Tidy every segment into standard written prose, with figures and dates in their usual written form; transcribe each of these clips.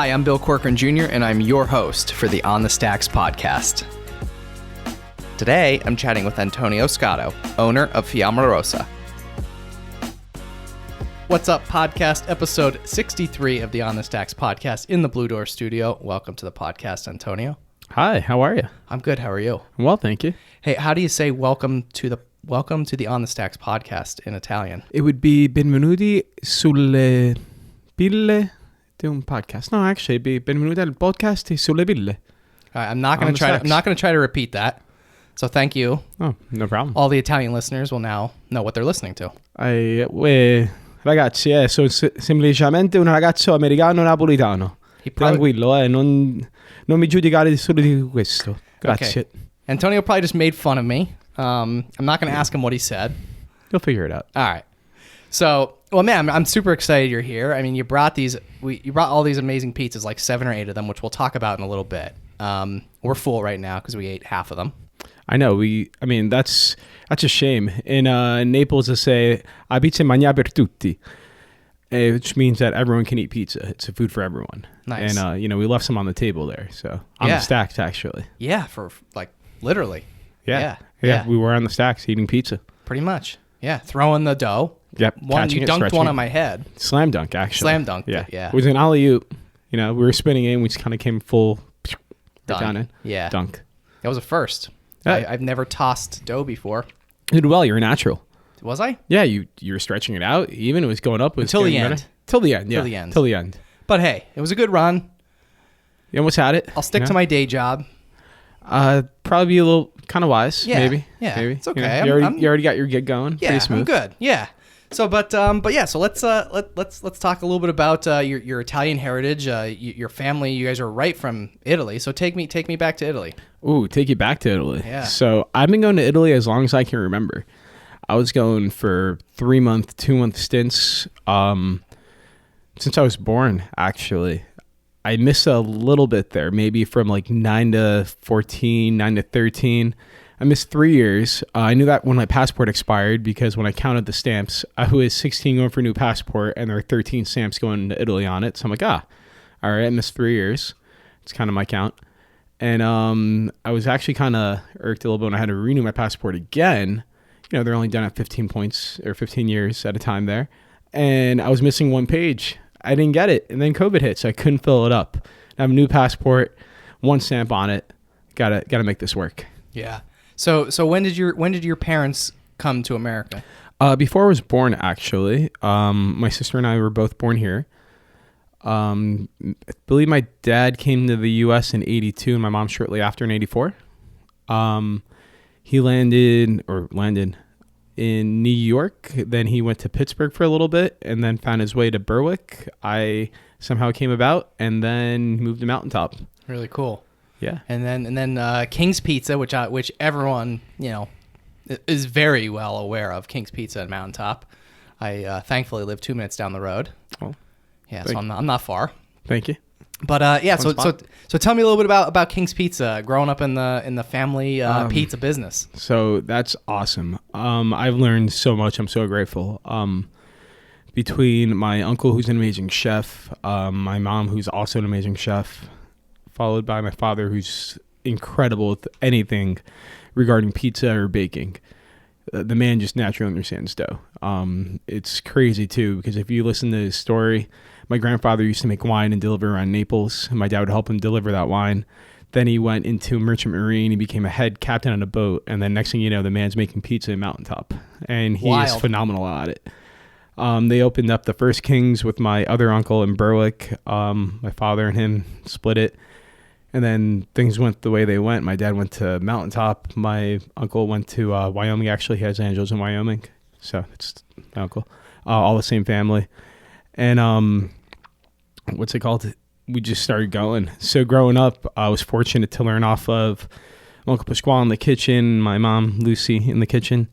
Hi, I'm Bill Corcoran Jr., and I'm your host for the On the Stacks podcast. Today, I'm chatting with Antonio Scotto, owner of Fiamma Rossa. What's up, podcast? Episode 63 of the On the Stacks podcast in the Blue Door studio. Welcome to the podcast, Antonio. Hi, how are you? I'm good. How are you? Well, thank you. Hey, how do you say welcome to the On the Stacks podcast in Italian? It would be benvenuti sulle pille di un podcast. No, actually, it'd be benvenuti al podcast sulle pille. All right, I'm not going to try to repeat that. So thank you. Oh, no problem. All the Italian listeners will now know what they're listening to. Ragazzi, sono semplicemente un ragazzo americano napolitano. Tranquillo, non mi giudicare solo di questo. Grazie. Okay. Antonio probably just made fun of me. I'm not going to ask him what he said. You'll figure it out. All right. So, well, man, I'm super excited you're here. I mean, you brought all these amazing pizzas, like 7 or 8 of them, which we'll talk about in a little bit. We're full right now because we ate half of them. I know. That's a shame. In Naples, they say "a pizza mangia per tutti," which means that everyone can eat pizza. It's a food for everyone. Nice. And we left some on the table there, so on the stacks actually. Yeah, for like literally. Yeah. We were on the stacks eating pizza. Pretty much. Yeah, throwing the dough. Yep. You dunked one on my head. Slam dunk, actually. Slam dunked it, yeah. It was an alley-oop. We were spinning in. We just kind of came full down in. Yeah. Dunk. That was a first. Yeah. I've never tossed dough before. You did well. You're a natural. Was I? Yeah, you were stretching it out. Even it was going up. Until the end. Till the end, yeah. Till the end. But hey, it was a good run. You almost had it. I'll stick to my day job. Probably be a little kind of wise, maybe. Yeah, maybe. it's okay. You already got your gig going. Yeah, pretty smooth. I'm good. Yeah. So, but yeah. So let's talk a little bit about your Italian heritage. Your family. You guys are right from Italy. So take me back to Italy. Ooh, take you back to Italy. Yeah. So I've been going to Italy as long as I can remember. I was going for 3-month, 2-month stints since I was born. Actually, I missed a little bit there, maybe from like 9 to 14, 9 to 13. I missed 3 years. I knew that when my passport expired because when I counted the stamps, I was 16 going for a new passport and there were 13 stamps going to Italy on it. So I'm like, all right, I missed 3 years. It's kind of my count. And I was actually kind of irked a little bit when I had to renew my passport again. They're only done at 15 points or 15 years at a time there. And I was missing 1 page. I didn't get it. And then COVID hit, so I couldn't fill it up. I have a new passport, 1 stamp on it. Gotta make this work. Yeah. So when did your parents come to America? Before I was born, actually. My sister and I were both born here. I believe my dad came to the U.S. in 82 and my mom shortly after in 84. He landed in New York. Then he went to Pittsburgh for a little bit and then found his way to Berwick. I somehow came about and then moved to Mountaintop. Really cool. Yeah. And then King's Pizza, which everyone, is very well aware of, King's Pizza at Mountaintop. I thankfully live 2 minutes down the road. Oh. Yeah, so I'm not far. Thank you. But so tell me a little bit about King's Pizza, growing up in the family pizza business. So that's awesome. I've learned so much. I'm so grateful. Between my uncle, who's an amazing chef, my mom, who's also an amazing chef, followed by my father, who's incredible with anything regarding pizza or baking. The man just naturally understands dough. It's crazy too, because if you listen to his story, my grandfather used to make wine and deliver around Naples, and my dad would help him deliver that wine. Then he went into merchant marine. He became a head captain on a boat, and then next thing you know, the man's making pizza in Mountaintop, and he is phenomenal at it. They opened up the first King's with my other uncle in Berwick. My father and him split it. And then things went the way they went. My dad went to Mountaintop. My uncle went to Wyoming. Actually, he has angels in Wyoming. So it's my uncle. All the same family. And what's it called? We just started going. So growing up, I was fortunate to learn off of Uncle Pasquale in the kitchen, my mom, Lucy, in the kitchen,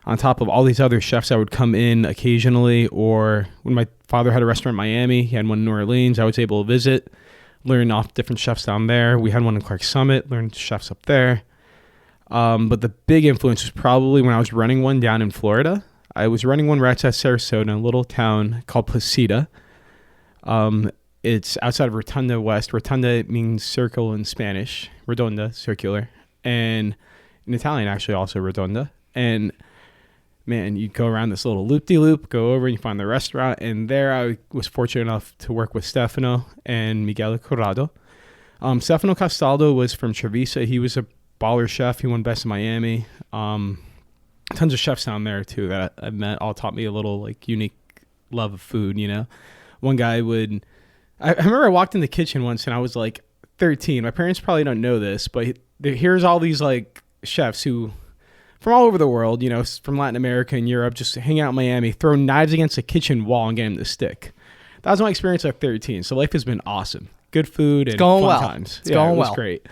on top of all these other chefs that would come in occasionally. Or when my father had a restaurant in Miami, he had one in New Orleans, I was able to visit. Learn off different chefs down there. We had one in Clark Summit, learned chefs up there. But the big influence was probably when I was running one down in Florida. I was running one right outside Sarasota in a little town called Placida. It's outside of Rotunda West. Rotunda means circle in Spanish. Redonda, circular. And in Italian, actually, also Redonda. And man, you go around this little loop-de-loop, go over and you find the restaurant. And there I was fortunate enough to work with Stefano and Miguel Corrado. Stefano Castaldo was from Trevisa. He was a baller chef. He won Best in Miami. Tons of chefs down there too that I've met all taught me a little like unique love of food, you know. One guy would, I remember I walked in the kitchen once and I was like 13. My parents probably don't know this, but here's all these like chefs who from all over the world, you know, from Latin America and Europe, just hang out in Miami, throw knives against a kitchen wall and get them to stick. That was my experience at 13. So life has been awesome. Good food and fun times. It's going well. It was great.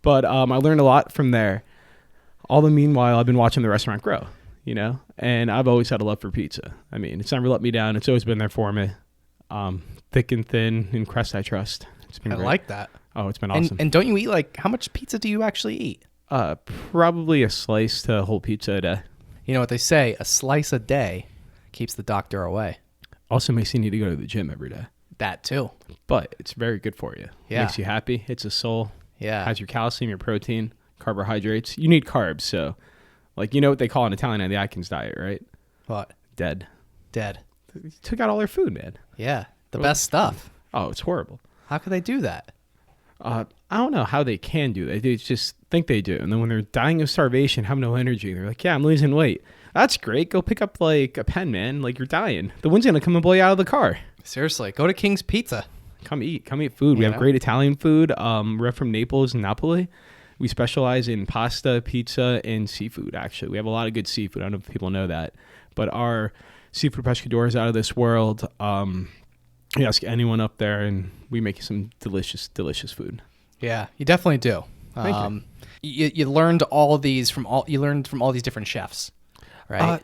But I learned a lot from there. All the meanwhile, I've been watching the restaurant grow, you know, and I've always had a love for pizza. I mean, it's never let me down. It's always been there for me. Thick and thin and crust I trust. It's been great. I like that. Oh, it's been awesome. And don't you eat like, how much pizza do you actually eat? Probably a slice to a whole pizza a day. You know what they say, a slice a day keeps the doctor away. Also makes you need to go to the gym every day. That too. But it's very good for you. Yeah. Makes you happy. Hits the soul. Yeah. Has your calcium, your protein, carbohydrates. You need carbs. So, like, you know what they call an Italian on the Atkins diet, right? What? Dead. You took out all their food, man. Yeah. The best stuff. Oh, it's horrible. How could they do that? I don't know how they can do that. They just think they do. And then when they're dying of starvation, have no energy, they're like, yeah, I'm losing weight. That's great. Go pick up like a pen, man. Like you're dying. The wind's going to come and blow you out of the car. Seriously. Go to King's Pizza. Come eat food. We have great Italian food. We're from Naples and Napoli. We specialize in pasta, pizza, and seafood, actually. We have a lot of good seafood. I don't know if people know that. But our seafood pescador is out of this world. You ask anyone up there, and we make some delicious, delicious food. Yeah, you definitely do. Thank you. You learned all these from all these different chefs, right?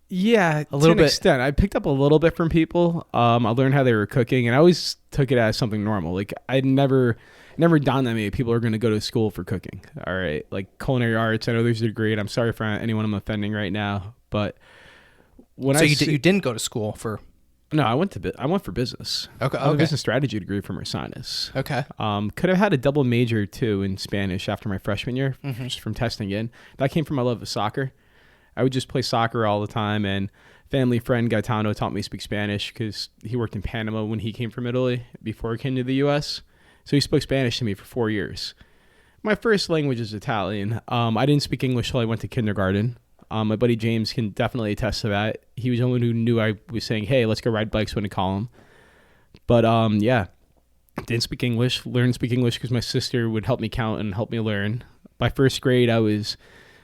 Yeah, a little bit. Extent. I picked up a little bit from people. I learned how they were cooking, and I always took it as something normal. Like I'd never dawned on me people are going to go to school for cooking. All right, like culinary arts. I know there's a degree, and I'm sorry for anyone I'm offending right now, but when you didn't go to school for. No, I went for business. Okay. I have a business strategy degree from Mercedes. Okay. Could have had a double major too in Spanish after my freshman year, just from testing in. That came from my love of soccer. I would just play soccer all the time, and family friend Gaetano taught me to speak Spanish because he worked in Panama when he came from Italy before he came to the U.S. So he spoke Spanish to me for 4 years. My first language is Italian. I didn't speak English till I went to kindergarten. My buddy James can definitely attest to that. He was the one who knew I was saying, hey, let's go ride bikes when I call him. But yeah, didn't speak English, learned to speak English because my sister would help me count and help me learn. By first grade, I was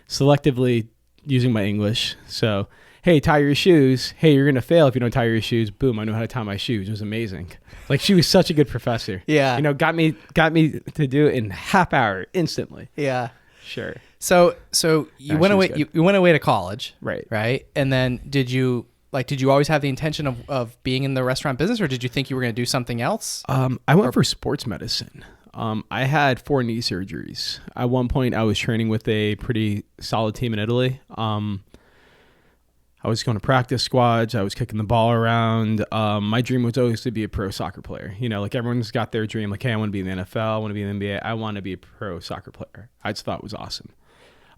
selectively using my English. So, hey, tie your shoes. Hey, you're going to fail if you don't tie your shoes. Boom, I know how to tie my shoes. It was amazing. Like, she was such a good professor. Yeah. You know, got me to do it in half hour instantly. Yeah. Sure. So you went away. You went away to college, right? And then did you always have the intention of being in the restaurant business, or did you think you were going to do something else? I went for sports medicine. I had 4 knee surgeries. At one point, I was training with a pretty solid team in Italy. I was going to practice squads. I was kicking the ball around. My dream was always to be a pro soccer player. You know, like everyone's got their dream. Like, hey, I want to be in the NFL. I want to be in the NBA. I want to be a pro soccer player. I just thought it was awesome.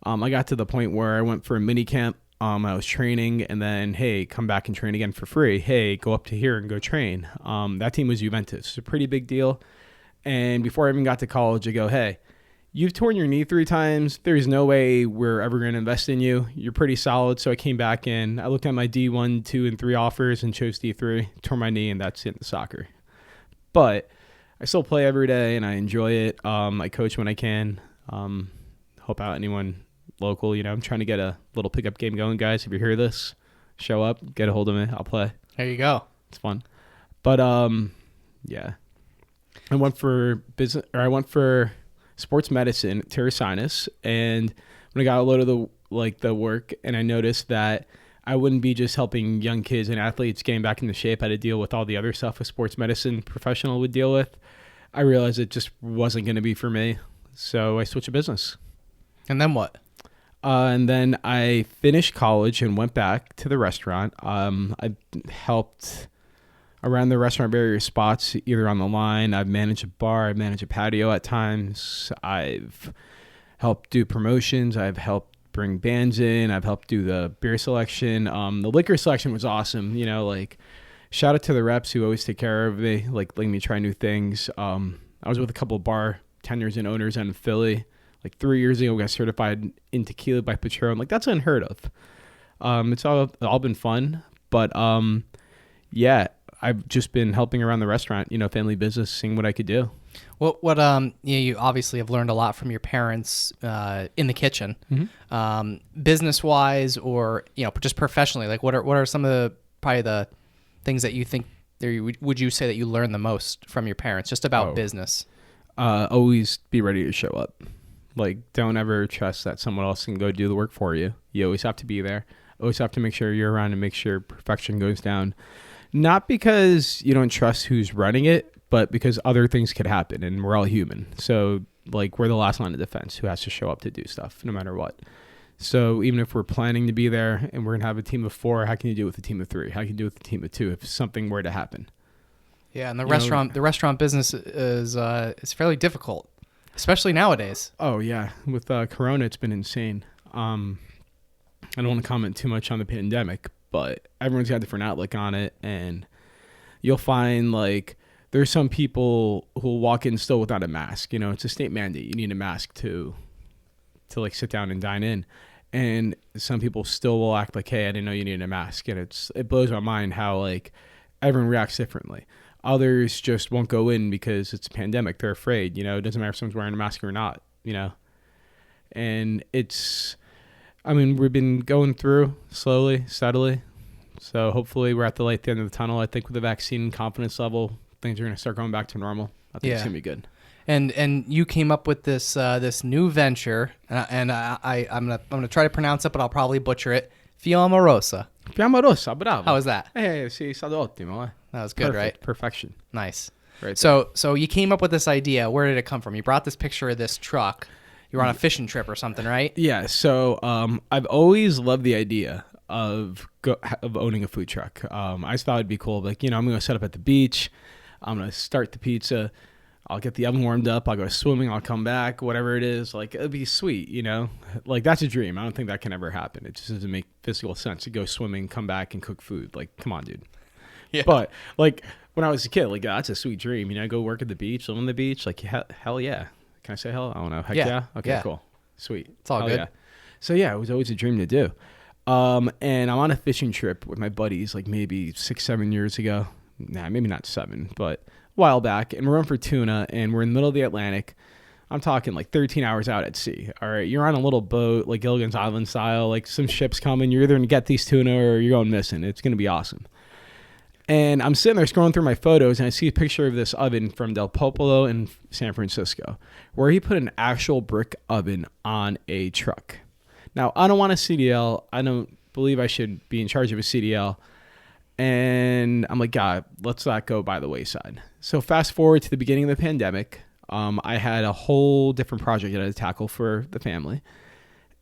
I got to the point where I went for a mini camp. I was training, and then, hey, come back and train again for free. Hey, go up to here and go train. That team was Juventus. It's a pretty big deal. And before I even got to college, I go, hey, you've torn your knee 3 times. There's no way we're ever going to invest in you. You're pretty solid. So I came back in. I looked at my D1, 2, and 3 offers and chose D3, tore my knee, and that's it in soccer. But I still play every day, and I enjoy it. I coach when I can. Help out anyone local. You know, I'm trying to get a little pickup game going, guys. If you hear this, show up, get a hold of me. I'll play. There you go. It's fun. But yeah, I went for sports medicine, teresinus, and when I got a load of the work, and I noticed that I wouldn't be just helping young kids and athletes getting back into shape, I had to deal with all the other stuff a sports medicine professional would deal with. I realized it just wasn't going to be for me, so I switched to business. And then what? And then I finished college and went back to the restaurant. I helped around the restaurant various spots, either on the line. I've managed a bar. I've managed a patio at times. I've helped do promotions. I've helped bring bands in. I've helped do the beer selection. The liquor selection was awesome. You know, like, shout out to the reps who always take care of me, like letting me try new things. I was with a couple of bar tenures and owners in Philly. Like 3 years ago, we got certified in tequila by Patron. Like, that's unheard of. It's all been fun. But, yeah, I've just been helping around the restaurant, you know, family business, seeing what I could do. You obviously have learned a lot from your parents in the kitchen, business wise, or, you know, just professionally. Like, what are some of probably the things that you think would you say that you learned the most from your parents, just about business? Always be ready to show up. Like, don't ever trust that someone else can go do the work for you. You always have to be there. Always have to make sure you're around and make sure perfection goes down. Not because you don't trust who's running it, but because other things could happen, and we're all human. So, like, we're the last line of defense who has to show up to do stuff, no matter what. So even if we're planning to be there and we're going to have a team of 4, how can you do it with a team of 3? How can you do it with a team of 2 if something were to happen? Yeah, and the restaurant business is fairly difficult, especially nowadays. Oh, yeah. With Corona, it's been insane. I don't want to comment too much on the pandemic, but everyone's got a different outlook on it. And you'll find, like, there's some people who will walk in still without a mask. You know, it's a state mandate. You need a mask to like sit down and dine in. And some people still will act like, hey, I didn't know you needed a mask. And it blows my mind how, like, everyone reacts differently. Others just won't go in because it's a pandemic. They're afraid, you know. It doesn't matter if someone's wearing a mask or not, you know. And we've been going through slowly, steadily. So hopefully we're at the light at the end of the tunnel. I think with the vaccine confidence level, things are going to start going back to normal. I think it's going to be good. And you came up with this new venture, and I'm gonna try to pronounce it, but I'll probably butcher it. Fiamma Rossa. Fiamma Rossa, bravo. How was that? Sì, stato ottimo. That was good, right? Perfection. Nice. Right. So you came up with this idea. Where did it come from? You brought this picture of this truck. You were on a fishing trip or something, right? Yeah. So I've always loved the idea of owning a food truck. I just thought it'd be cool. Like, you know, I'm gonna set up at the beach. I'm gonna start the pizza. I'll get the oven warmed up. I'll go swimming. I'll come back. Whatever it is, like, it'll be sweet, you know. Like, that's a dream. I don't think that can ever happen. It just doesn't make physical sense to go swimming, come back, and cook food. Like, come on, dude. Yeah. But like when I was a kid, like, that's a sweet dream. You know, go work at the beach, live on the beach. Like, hell yeah. Can I say hell? I don't know. Heck yeah. Okay, yeah. Cool. Sweet. It's all good. Yeah. So yeah, it was always a dream to do. And I'm on a fishing trip with my buddies, like maybe 6-7 years ago. Nah, maybe not 7, but a while back. And we're on for tuna, and we're in the middle of the Atlantic. I'm talking like 13 hours out at sea. All right, you're on a little boat, like Gilligan's Island style. Like, some ships coming. You're either going to get these tuna or you're going missing. It's going to be awesome. And I'm sitting there scrolling through my photos, and I see a picture of this oven from Del Popolo in San Francisco, where he put an actual brick oven on a truck. Now, I don't want a CDL. I don't believe I should be in charge of a CDL. And I'm like, God, let's not go by the wayside. So fast forward to the beginning of the pandemic. I had a whole different project that I had to tackle for the family.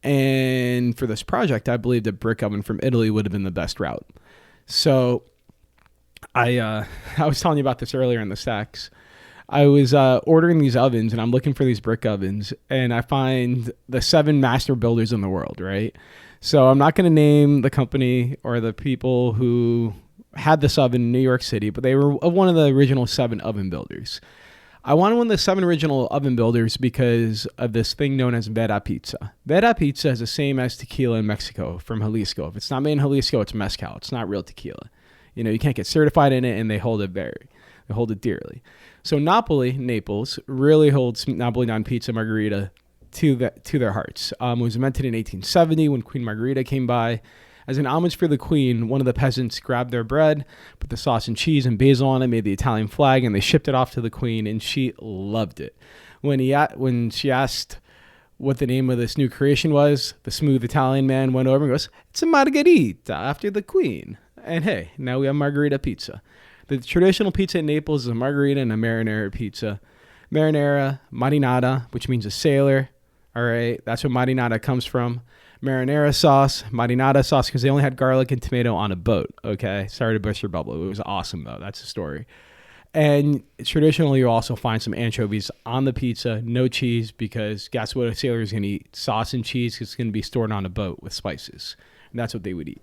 And for this project, I believed a brick oven from Italy would have been the best route. So I was telling you about this earlier in the stacks. I was ordering these ovens, and I'm looking for these brick ovens, and I find the 7 master builders in the world, right? So I'm not going to name the company or the people who had this oven in New York City, but they were one of the original 7 oven builders. I wanted one of the 7 original oven builders because of this thing known as Vera Pizza. Vera Pizza is the same as tequila in Mexico from Jalisco. If it's not made in Jalisco, it's mezcal. It's not real tequila. You know, you can't get certified in it, and they hold it dearly. So Naples really holds Napolitan pizza margarita to their hearts. It was invented in 1870 when Queen Margarita came by. As an homage for the Queen, one of the peasants grabbed their bread, put the sauce and cheese and basil on it, made the Italian flag, and they shipped it off to the Queen, and she loved it. When she asked what the name of this new creation was, the smooth Italian man went over and goes, "It's a margarita after the Queen." And hey, now we have Margarita Pizza. The traditional pizza in Naples is a margarita and a marinara pizza. Marinara, marinata, which means a sailor. All right, that's where marinata comes from. marinara sauce, marinara sauce, because they only had garlic and tomato on a boat. Okay, sorry to burst your bubble. It was awesome though. That's the story. And traditionally, you also find some anchovies on the pizza, no cheese, because guess what? A sailor is going to eat sauce and cheese. 'Cause it's going to be stored on a boat with spices, and that's what they would eat.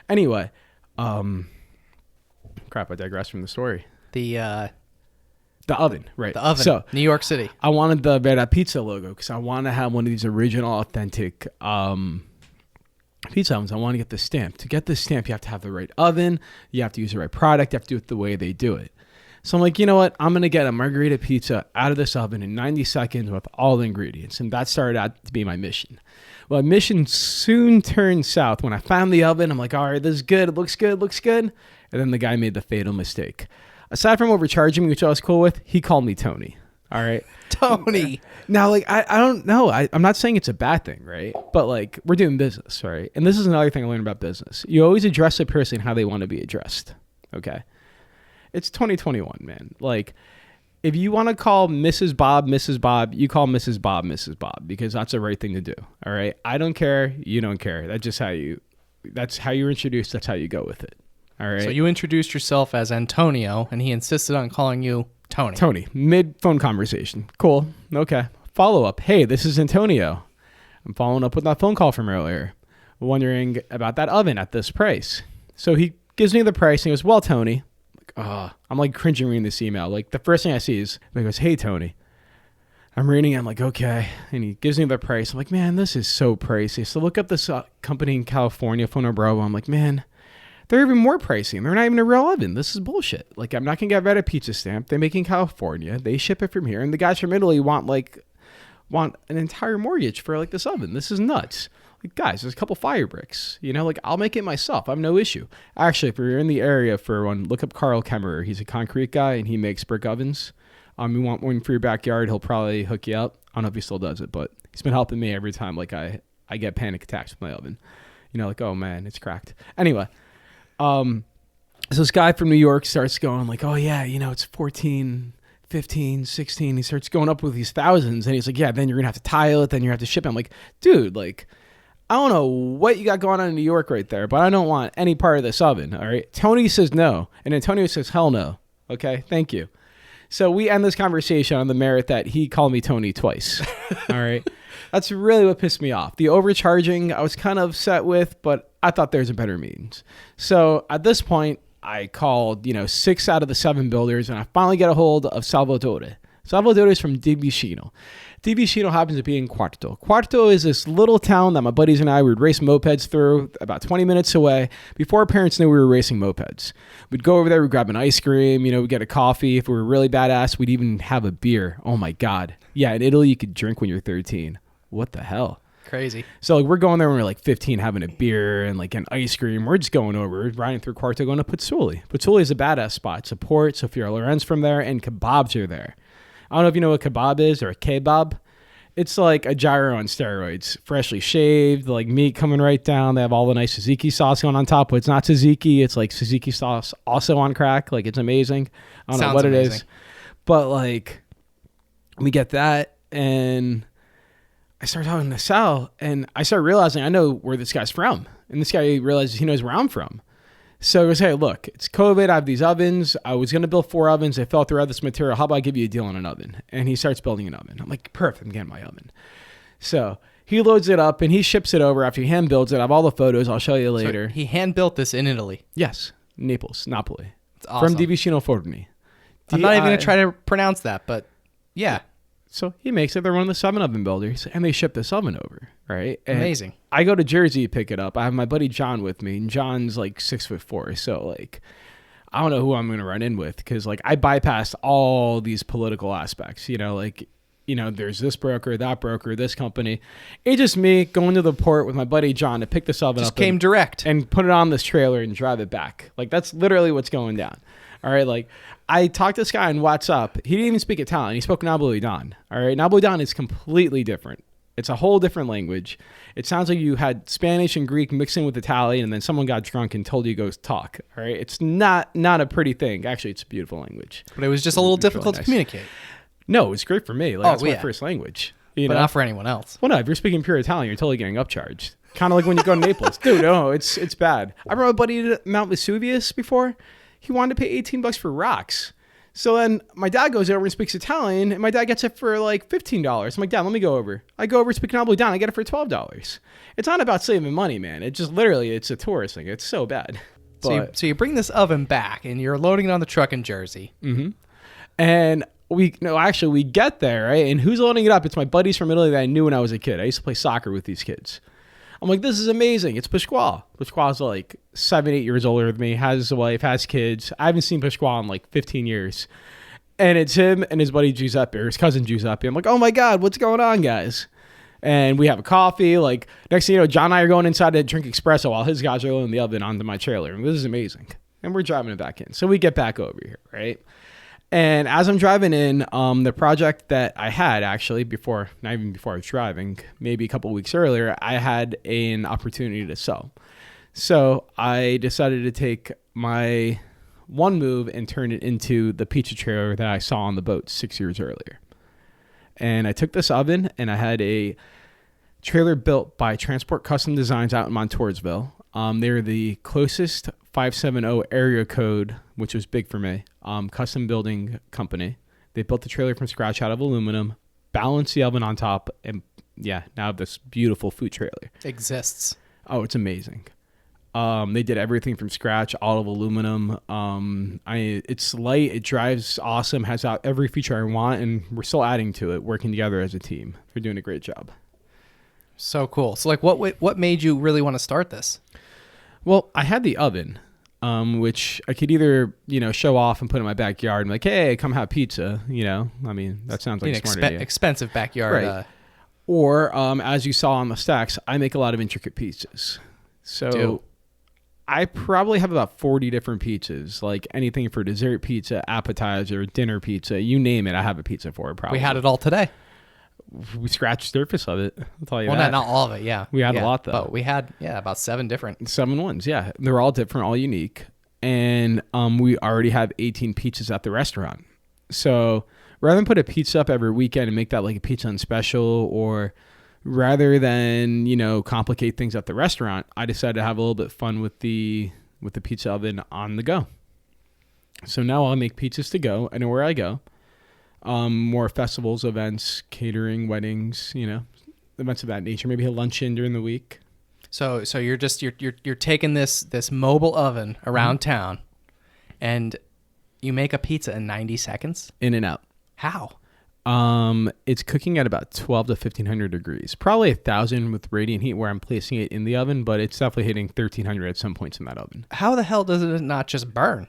Anyway, crap, I digress from the story. The oven, right? The oven, So New York City. I wanted the Margarita Pizza logo because I want to have one of these original, authentic pizza ovens. I want to get the stamp. To get the stamp, you have to have the right oven. You have to use the right product. You have to do it the way they do it. So I'm like, you know what? I'm going to get a Margarita Pizza out of this oven in 90 seconds with all the ingredients. And that started out to be my mission. Well, my mission soon turned south. When I found the oven, I'm like, all right, this is good. It looks good. It looks good. And then the guy made the fatal mistake. Aside from overcharging me, which I was cool with, he called me Tony. All right. Tony. Now, like, I don't know. I'm not saying it's a bad thing, right? But, like, we're doing business, right? And this is another thing I learned about business. You always address a person how they want to be addressed. Okay? It's 2021, man. Like, if you want to call Mrs. Bob, you call Mrs. Bob, because that's the right thing to do. All right. I don't care. You don't care. That's how you're introduced. That's how you go with it. All right. So you introduced yourself as Antonio, and he insisted on calling you Tony. Tony, mid phone conversation. Cool. Okay. Follow up. Hey, this is Antonio. I'm following up with that phone call from earlier, wondering about that oven at this price. So he gives me the price, and he goes, well, Tony. I'm like cringing reading this email. Like the first thing I see is he goes, hey, Tony. I'm reading it. I'm like, okay. And he gives me the price. I'm like, man, this is so pricey. So look up this company in California, Fono Bravo. I'm like, man, they're even more pricey. They're not even a real oven. This is bullshit. Like, I'm not going to get rid of pizza stamp. They make it in California. They ship it from here. And the guys from Italy want an entire mortgage for like this oven. This is nuts. Like, guys, there's a couple fire bricks. You know, like, I'll make it myself. I have no issue. Actually, if you're in the area for one, look up Carl Kemmerer. He's a concrete guy, and he makes brick ovens. You want one for your backyard, he'll probably hook you up. I don't know if he still does it, but he's been helping me every time, like, I get panic attacks with my oven. You know, like, oh, man, it's cracked. Anyway, so this guy from New York starts going, like, oh, yeah, you know, it's 14, 15, 16. He starts going up with these thousands, and he's like, yeah, then you're going to have to tile it, then you're going to have to ship it. I'm like, dude, like, I don't know what you got going on in New York right there, but I don't want any part of this oven, all right? Tony says no, and Antonio says hell no, okay? Thank you. So we end this conversation on the merit that he called me Tony twice, all right? That's really what pissed me off. The overcharging I was kind of upset with, but I thought there's a better means. So at this point, I called, 6 out of the 7 builders, and I finally get a hold of Salvatore. Salvatore is from Di Vicino. Di Vicino happens to be in Quarto. Quarto is this little town that my buddies and I would race mopeds through about 20 minutes away. Before our parents knew we were racing mopeds. We'd go over there, we'd grab an ice cream, we'd get a coffee. If we were really badass, we'd even have a beer. Oh my God. Yeah, in Italy, you could drink when you're 13. What the hell? Crazy. So like we're going there when we're like 15 having a beer and like an ice cream. We're just going over, riding through Quarto, going to Pozzuoli. Pozzuoli is a badass spot. Support Sofia Lorenz from there, and kebabs are there. I don't know if you know what kebab is or a kebab. It's like a gyro on steroids, freshly shaved, like meat coming right down. They have all the nice tzatziki sauce going on top, but it's not tzatziki. It's like tzatziki sauce also on crack. Like, it's amazing. I don't know what amazing. It is. But like, we get that, and I start talking to Sal, and I start realizing I know where this guy's from. And this guy realizes he knows where I'm from. So he goes, hey, look, it's COVID. I have these ovens. I was going to build 4 ovens. I fell through this material. How about I give you a deal on an oven? And he starts building an oven. I'm like, perfect. I'm getting my oven. So he loads it up, and he ships it over after he hand builds it. I have all the photos. I'll show you later. So he hand built this in Italy? Yes. Naples, Napoli. It's awesome. From Di Vicino Forni. I'm not even going to try to pronounce that, but yeah. So he makes it. They're one of the 7 oven builders, and they ship this oven over, right? And amazing. I go to Jersey to pick it up. I have my buddy John with me, and John's like 6'4", so like I don't know who I'm going to run in with, because like I bypassed all these political aspects. There's this broker, that broker, this company. It's just me going to the port with my buddy John to pick this oven up. Just came direct and put it on this trailer and drive it back. Like, that's literally what's going down. All right, like, I talked to this guy on WhatsApp. He didn't even speak Italian. He spoke Napolitan. All right, Napolitan is completely different. It's a whole different language. It sounds like you had Spanish and Greek mixing with Italian, and then someone got drunk and told you to go talk. All right, it's not a pretty thing. Actually, it's a beautiful language. But it was just a little difficult to communicate. No, it was great for me. Like, that's my first language. You but know? not for anyone else. Well, no, if you're speaking pure Italian, you're totally getting upcharged. Kind of like when you go to Naples. Dude, no, it's bad. I remember a buddy at Mount Vesuvius before. He wanted to pay $18 for rocks. So then my dad goes over and speaks Italian, and my dad gets it for like $15. I'm like, Dad, let me go over. I go over, speak Napolitan, I get it for $12. It's not about saving money, man. It just literally, it's a tourist thing. It's so bad. So you bring this oven back, and you're loading it on the truck in Jersey. Mm-hmm. And we get there, right? And who's loading it up? It's my buddies from Italy that I knew when I was a kid. I used to play soccer with these kids. I'm like, this is amazing. It's Pasquale. Pasquale's like 7-8 years older than me, has a wife, has kids. I haven't seen Pasquale in like 15 years. And it's him and his buddy Giuseppe, or his cousin Giuseppe. I'm like, oh my God, what's going on, guys? And we have a coffee. Like, next thing you know, John and I are going inside to drink espresso while his guys are loading the oven onto my trailer. And this is amazing. And we're driving it back in. So we get back over here, right? And as I'm driving in, the project that I had actually not even before I was driving, maybe a couple of weeks earlier, I had an opportunity to sell. So I decided to take my one move and turn it into the pizza trailer that I saw on the boat 6 years earlier. And I took this oven and I had a trailer built by Transport Custom Designs out in Montoursville. They're the closest 570 area code, which was big for me, custom building company. They built the trailer from scratch out of aluminum, balanced the oven on top, and now I have this beautiful food trailer. Exists. Oh, it's amazing. They did everything from scratch, all of aluminum. It's light, it drives awesome, has out every feature I want, and we're still adding to it, working together as a team. They're doing a great job. So cool. So like what made you really want to start this? Well, I had the oven, which I could either, show off and put in my backyard and like, hey, come have pizza. I mean, that sounds like a smart idea. Expensive backyard. Right. Or, as you saw on the stacks, I make a lot of intricate pizzas. So I probably have about 40 different pizzas, like anything for dessert pizza, appetizer, dinner pizza, you name it. I have a pizza for it probably. We had it all today. We scratched the surface of it. I'll tell you that. Well, not all of it, yeah. We had a lot, though. But we had, about 7 different. 7 ones, yeah. They're all different, all unique. And we already have 18 pizzas at the restaurant. So rather than put a pizza up every weekend and make that like a pizza on special, or rather than, complicate things at the restaurant, I decided to have a little bit of fun with the pizza oven on the go. So now I'll make pizzas to go anywhere I go. More festivals, events, catering, weddings, events of that nature. Maybe a luncheon during the week. So you're taking this mobile oven around town, and you make a pizza in 90 seconds? In and out. How? It's cooking at about 12 to 1500 degrees. Probably 1000 with radiant heat where I'm placing it in the oven, but it's definitely hitting 1300 at some points in that oven. How the hell does it not just burn?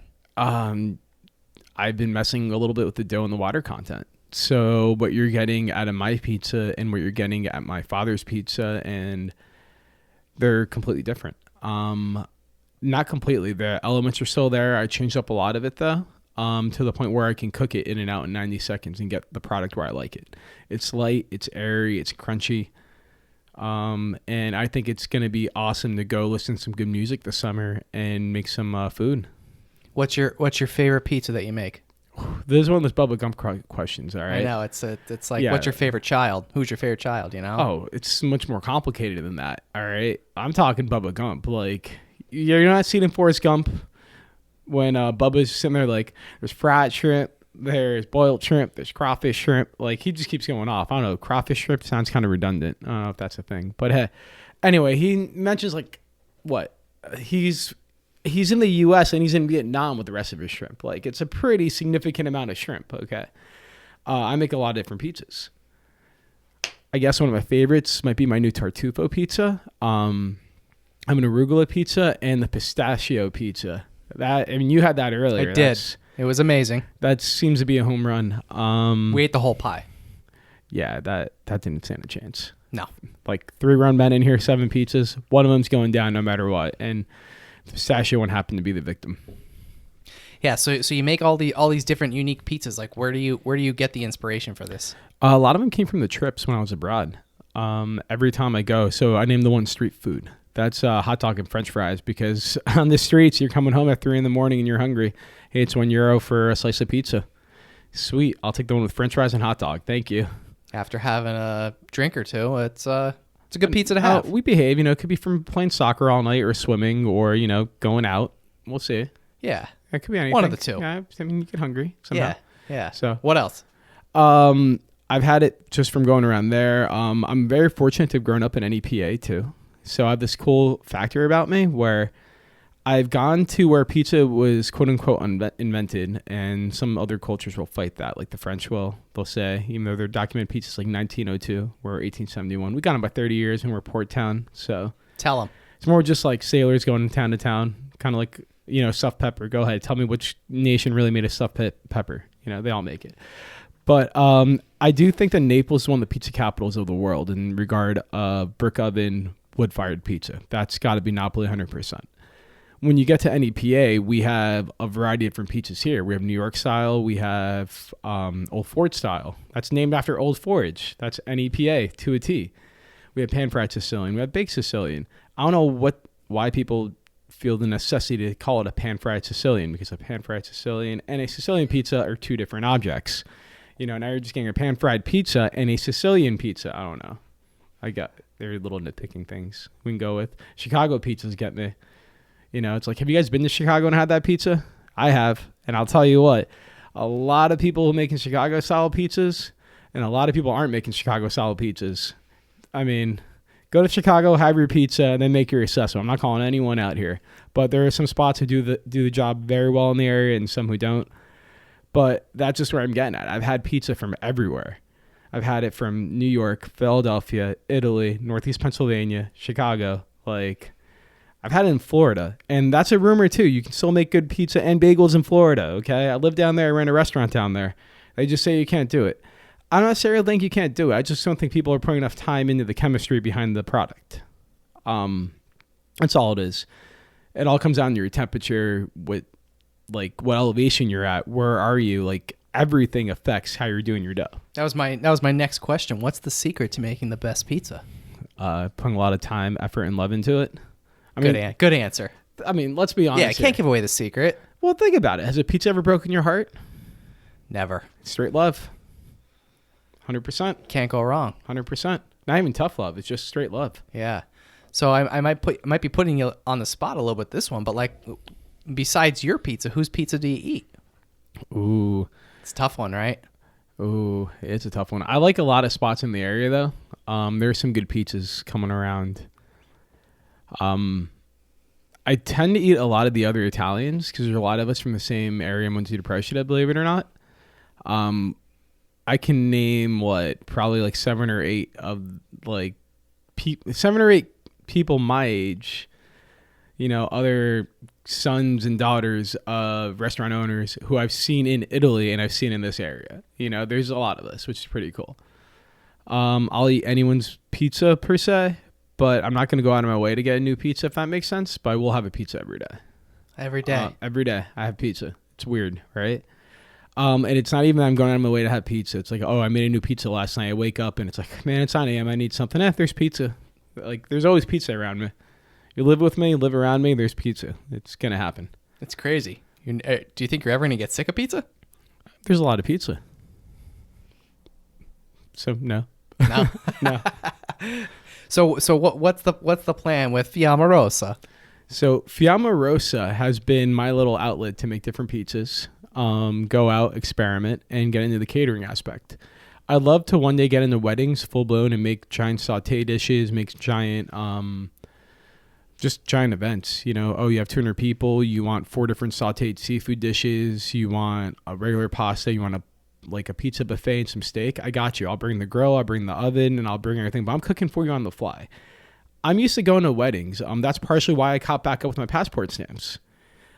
I've been messing a little bit with the dough and the water content. So what you're getting out of my pizza and what you're getting at my father's pizza, and they're completely different. Not completely. The elements are still there. I changed up a lot of it though, to the point where I can cook it in and out in 90 seconds and get the product where I like it. It's light, it's airy, it's crunchy. And I think it's going to be awesome to go listen to some good music this summer and make some food. What's your favorite pizza that you make? This is one of those bubble gum questions, all right? I know, it's like, What's your favorite child? Who's your favorite child, Oh, it's much more complicated than that, all right? I'm talking Bubba Gump. Like, you're not seeing Forrest Gump when Bubba's sitting there like, there's fried shrimp, there's boiled shrimp, there's crawfish shrimp. Like, he just keeps going off. I don't know, crawfish shrimp sounds kind of redundant. I don't know if that's a thing. But anyway, he mentions like, what? He's in the U.S. and he's in Vietnam with the rest of his shrimp. Like, it's a pretty significant amount of shrimp, okay? I make a lot of different pizzas. I guess one of my favorites might be my new Tartufo pizza. I'm an arugula pizza and the pistachio pizza. You had that earlier. I did. It was amazing. That seems to be a home run. We ate the whole pie. Yeah, that didn't stand a chance. No. Like 3 round men in here, 7 pizzas. One of them's going down no matter what. And the pistachio one happened to be the victim. Yeah, so you make all these different unique pizzas. Like, where do you get the inspiration for this? A lot of them came from the trips when I was abroad. Every time I go, so I named the one street food. That's hot dog and French fries, because on the streets you're coming home at 3 a.m. and you're hungry. Hey, it's €1 for a slice of pizza. Sweet, I'll take the one with French fries and hot dog. Thank you. After having a drink or two, it's a good pizza to have. We behave, it could be from playing soccer all night or swimming or, going out. We'll see. Yeah. It could be anything. One of the two. Yeah, I mean, you get hungry somehow. Yeah. So what else? I've had it just from going around there. I'm very fortunate to have grown up in NEPA too. So I have this cool factor about me where I've gone to where pizza was quote unquote invented, and some other cultures will fight that, like the French will. They'll say, even though their documented pizza's like 1902, we're 1871. We got them by 30 years and we're Port Town. So tell them. It's more just like sailors going town to town, kind of like, stuffed pepper. Go ahead. Tell me which nation really made a stuffed pepper. They all make it. But I do think that Naples is one of the pizza capitals of the world in regard of brick oven, wood-fired pizza. That's got to be Napoli 100%. When you get to NEPA, we have a variety of different pizzas here. We have New York style. We have Old Forge style. That's named after Old Forge. That's NEPA to a T. We have pan-fried Sicilian. We have baked Sicilian. I don't know why people feel the necessity to call it a pan-fried Sicilian, because a pan-fried Sicilian and a Sicilian pizza are two different objects. Now you're just getting a pan-fried pizza and a Sicilian pizza. I don't know. They're little nitpicking things we can go with. Chicago pizzas get me. It's like, have you guys been to Chicago and had that pizza? I have. And I'll tell you what, a lot of people are making Chicago-style pizzas, and a lot of people aren't making Chicago-style pizzas. I mean, go to Chicago, have your pizza, and then make your assessment. I'm not calling anyone out here. But there are some spots who do the job very well in the area and some who don't. But that's just where I'm getting at. I've had pizza from everywhere. I've had it from New York, Philadelphia, Italy, Northeast Pennsylvania, Chicago. I've had it in Florida. And that's a rumor, too. You can still make good pizza and bagels in Florida, okay? I live down there. I ran a restaurant down there. They just say you can't do it. I don't necessarily think you can't do it. I just don't think people are putting enough time into the chemistry behind the product. That's all it is. It all comes down to your temperature, with what elevation you're at, where are you, everything affects how you're doing your dough. That was my next question. What's the secret to making the best pizza? Putting a lot of time, effort, and love into it. Good answer. I mean, let's be honest. Yeah, I can't give away the secret. Well, think about it. Has a pizza ever broken your heart? Never. Straight love. 100%. Can't go wrong. 100%. Not even tough love. It's just straight love. Yeah. So I might be putting you on the spot a little bit this one, but besides your pizza, whose pizza do you eat? Ooh. It's a tough one, right? Ooh, it's a tough one. I like a lot of spots in the area, though. There's some good pizzas coming around. I tend to eat a lot of the other Italians because there's a lot of us from the same area in Monte Prescia, believe it or not. I can name probably 7 or 8 of 7 or 8 people my age, other sons and daughters of restaurant owners who I've seen in Italy and I've seen in this area. There's a lot of us, which is pretty cool. I'll eat anyone's pizza per se, but I'm not going to go out of my way to get a new pizza, if that makes sense. But I will have a pizza every day. Every day? Every day I have pizza. It's weird, right? And it's not even that I'm going out of my way to have pizza. It's like, I made a new pizza last night. I wake up and it's like, man, it's 9 a.m. I need something. There's pizza. There's always pizza around me. You live with me, you live around me, there's pizza. It's going to happen. It's crazy. Do you think you're ever going to get sick of pizza? There's a lot of pizza. So, no. No? No. So what's the plan with Fiamma Rossa? So Fiamma Rossa has been my little outlet to make different pizzas, go out, experiment, and get into the catering aspect. I'd love to one day get into weddings full blown and make giant sauté dishes, make giant events. You have 200 people, you want 4 different sautéed seafood dishes, you want a regular pasta, you want a pizza buffet and some steak. I got you. I'll bring the grill, I'll bring the oven, and I'll bring everything, but I'm cooking for you on the fly. I'm used to going to weddings. That's partially why I caught back up with my passport stamps.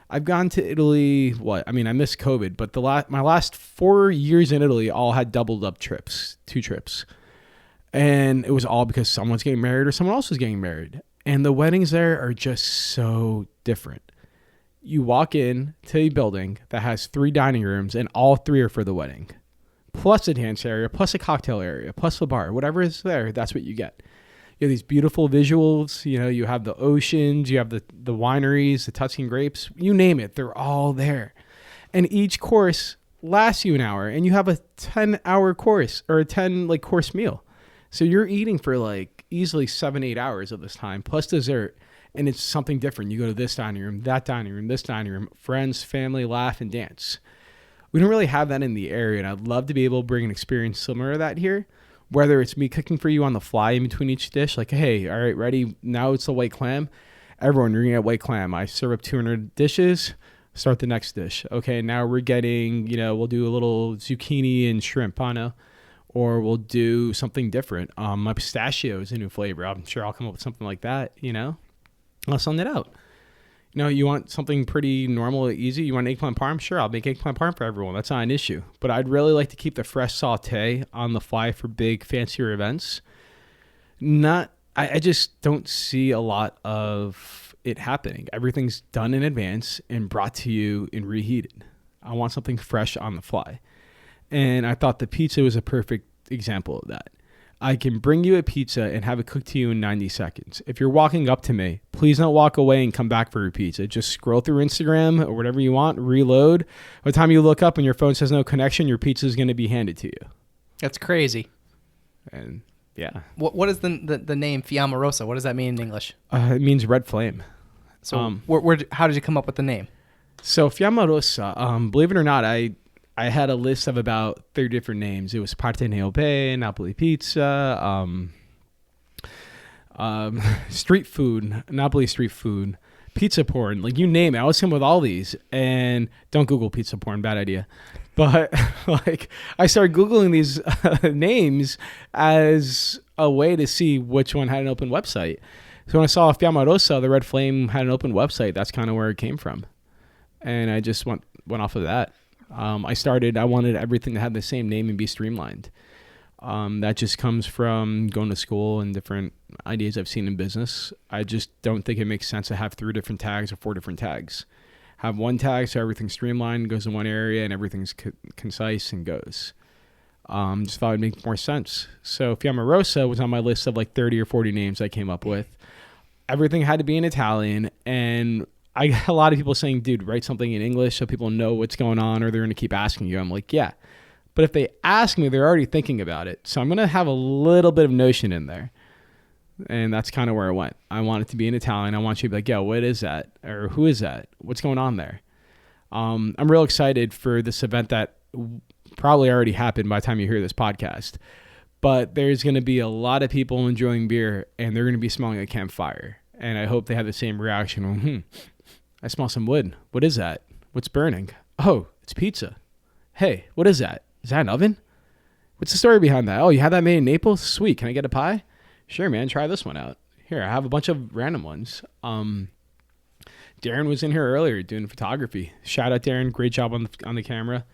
I've gone to Italy, I missed COVID, but my last 4 years in Italy all had doubled up trips, 2 trips. And it was all because someone's getting married or someone else was getting married. And the weddings there are just so different. You walk in to a building that has 3 dining rooms and all 3 are for the wedding. Plus a dance area, plus a cocktail area, plus a bar. Whatever is there, that's what you get. You have these beautiful visuals. You have the oceans, you have the wineries, the Tuscan grapes. You name it, they're all there. And each course lasts you an hour, and you have a 10-hour course or a 10 like course meal. So you're eating for like easily 7-8 hours of this time plus dessert, and it's something different. You go to this dining room, that dining room, this dining room, friends, family, laugh and dance. We don't really have that in the area, and I'd love to be able to bring an experience similar to that here. Whether it's me cooking for you on the fly in between each dish, like, hey, all right, ready? Now it's the white clam. Everyone, you're going to get white clam. I serve up 200 dishes, start the next dish. Okay, now we're getting, we'll do a little zucchini and shrimp, or we'll do something different. My pistachio is a new flavor. I'm sure I'll come up with something like that, I'll send it out. You want something pretty normal, easy. You want eggplant parm? Sure, I'll make eggplant parm for everyone. That's not an issue. But I'd really like to keep the fresh saute on the fly for big, fancier events. I just don't see a lot of it happening. Everything's done in advance and brought to you and reheated. I want something fresh on the fly. And I thought the pizza was a perfect example of that. I can bring you a pizza and have it cooked to you in 90 seconds. If you're walking up to me, please don't walk away and come back for your pizza. Just scroll through Instagram or whatever you want, reload. By the time you look up and your phone says no connection, your pizza is going to be handed to you. That's crazy. And yeah. What is the name Fiamma Rossa? What does that mean in English? It means red flame. So how did you come up with the name? So Fiamma Rossa, believe it or not, I had a list of about 30 different names. It was Parte Neope, Napoli Pizza, street food, Napoli street food, pizza porn, like you name it. I was him with all these, and don't Google pizza porn, bad idea. But like I started Googling these names as a way to see which one had an open website. So when I saw Fiamma Rossa, the Red Flame had an open website. That's kind of where it came from. And I just went off of that. I wanted everything to have the same name and be streamlined. That just comes from going to school and different ideas I've seen in business. I just don't think it makes sense to have 3 different tags or 4 different tags. Have one tag so everything's streamlined, goes in one area, and everything's concise and goes. Just thought it'd make more sense. So Fiamma Rossa was on my list of like 30 or 40 names I came up with. Everything had to be in Italian, and I got a lot of people saying, dude, write something in English so people know what's going on, or they're going to keep asking you. I'm like, yeah. But if they ask me, they're already thinking about it. So I'm going to have a little bit of notion in there. And that's kind of where I went. I want it to be in Italian. I want you to be like, yo, what is that? Or who is that? What's going on there? I'm real excited for this event that probably already happened by the time you hear this podcast. But there's going to be a lot of people enjoying beer, and they're going to be smelling a campfire. And I hope they have the same reaction. I smell some wood. What is that? What's burning? Oh, it's pizza. Hey, what is that? Is that an oven? What's the story behind that? Oh, you had that made in Naples? Sweet. Can I get a pie? Sure, man. Try this one out. Here, I have a bunch of random ones. Darren was in here earlier doing photography. Shout out, Darren. Great job on the camera.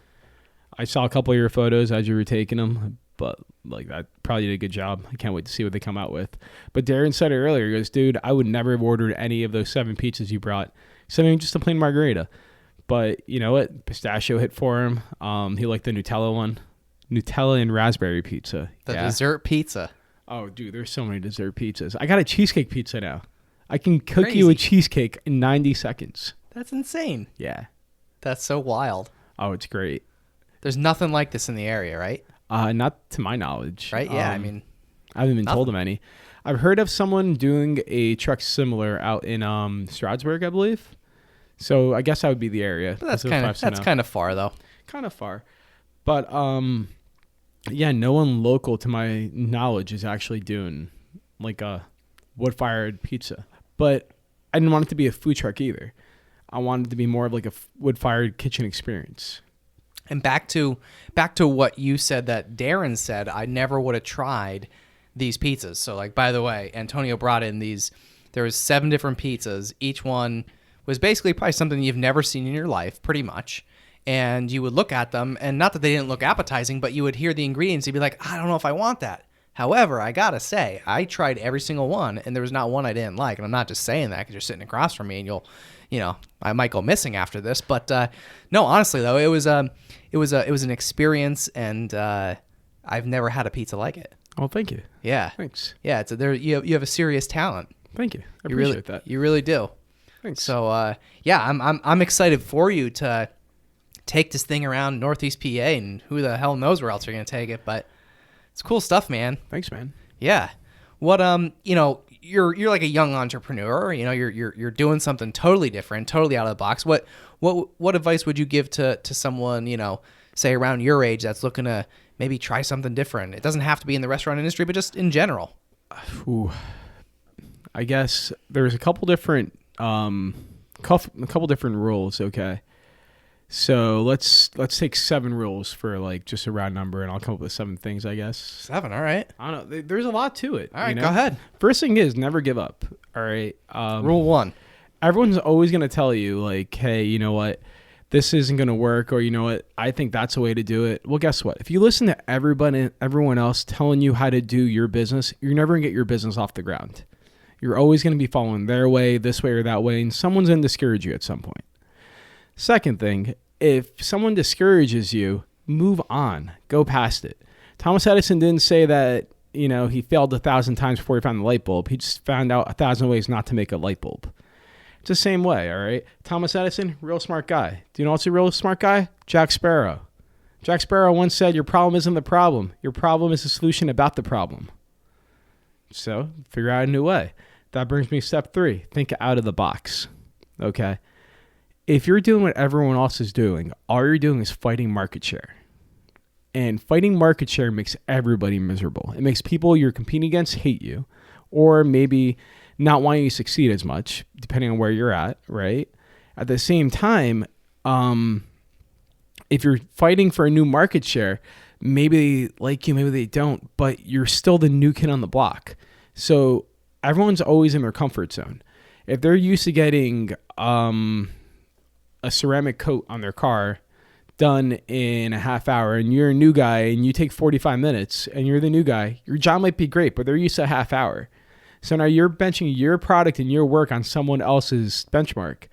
I saw a couple of your photos as you were taking them, but like that probably did a good job. I can't wait to see what they come out with. But Darren said it earlier. He goes, dude, I would never have ordered any of those 7 pizzas you brought. Something just a plain margarita. But you know what? Pistachio hit for him. He liked the Nutella one. Nutella and raspberry pizza. The dessert pizza. Oh, dude, there's so many dessert pizzas. I got a cheesecake pizza now. I can cook you a cheesecake in 90 seconds. That's insane. Yeah. That's so wild. Oh, it's great. There's nothing like this in the area, right? Not to my knowledge. Right? Yeah, I mean. I haven't been told of any. I've heard of someone doing a truck similar out in Strasbourg, I believe. So I guess that would be the area. But that's kind of far, though. Kind of far. But, yeah, no one local to my knowledge is actually doing like a wood-fired pizza. But I didn't want it to be a food truck either. I wanted it to be more of like a wood-fired kitchen experience. And back to what you said that Darren said, I never would have tried these pizzas. So, like, by the way, Antonio brought in these. There was 7 different pizzas. Each one was basically probably something you've never seen in your life, pretty much. And you would look at them, and not that they didn't look appetizing, but you would hear the ingredients. You'd be like, I don't know if I want that. However, I got to say, I tried every single one, and there was not one I didn't like. And I'm not just saying that because you're sitting across from me, and I might go missing after this. But no, honestly, though, it was an experience, and I've never had a pizza like it. Oh, thank you. Yeah. Thanks. Yeah, you have a serious talent. Thank you. I appreciate that. You really do. Thanks. So, yeah, I'm excited for you to take this thing around Northeast PA, and who the hell knows where else you're going to take it. But it's cool stuff, man. Thanks, man. Yeah. What, you're like a young entrepreneur, you're doing something totally different, totally out of the box. What advice would you give to someone, say around your age that's looking to maybe try something different? It doesn't have to be in the restaurant industry, but just in general. Ooh. I guess there's a couple different rules. Okay. So let's take 7 rules for like just a round number, and I'll come up with 7 things, I guess. 7, all right. I don't know. There's a lot to it. All right, go ahead. First thing is never give up. All right. Rule 1. Everyone's always going to tell you like, hey, you know what? This isn't going to work, or you know what? I think that's a way to do it. Well, guess what? If you listen to everyone else telling you how to do your business, you're never going to get your business off the ground. You're always going to be following their way, this way or that way, and someone's going to discourage you at some point. Second thing, if someone discourages you, move on. Go past it. Thomas Edison didn't say that, he failed 1,000 times before he found the light bulb. He just found out 1,000 ways not to make a light bulb. It's the same way, all right? Thomas Edison, real smart guy. Do you know what's a real smart guy? Jack Sparrow. Jack Sparrow once said, your problem isn't the problem. Your problem is the solution about the problem. So figure out a new way. That brings me to step 3. Think out of the box, okay? If you're doing what everyone else is doing, all you're doing is fighting market share. And fighting market share makes everybody miserable. It makes people you're competing against hate you, or maybe not wanting you to succeed as much, depending on where you're at, right? At the same time, if you're fighting for a new market share, maybe they like you, maybe they don't, but you're still the new kid on the block. So everyone's always in their comfort zone. If they're used to getting a ceramic coat on their car done in a half hour, and you're a new guy and you take 45 minutes and you're the new guy, your job might be great, but they're used to a half hour. So now you're benching your product and your work on someone else's benchmark.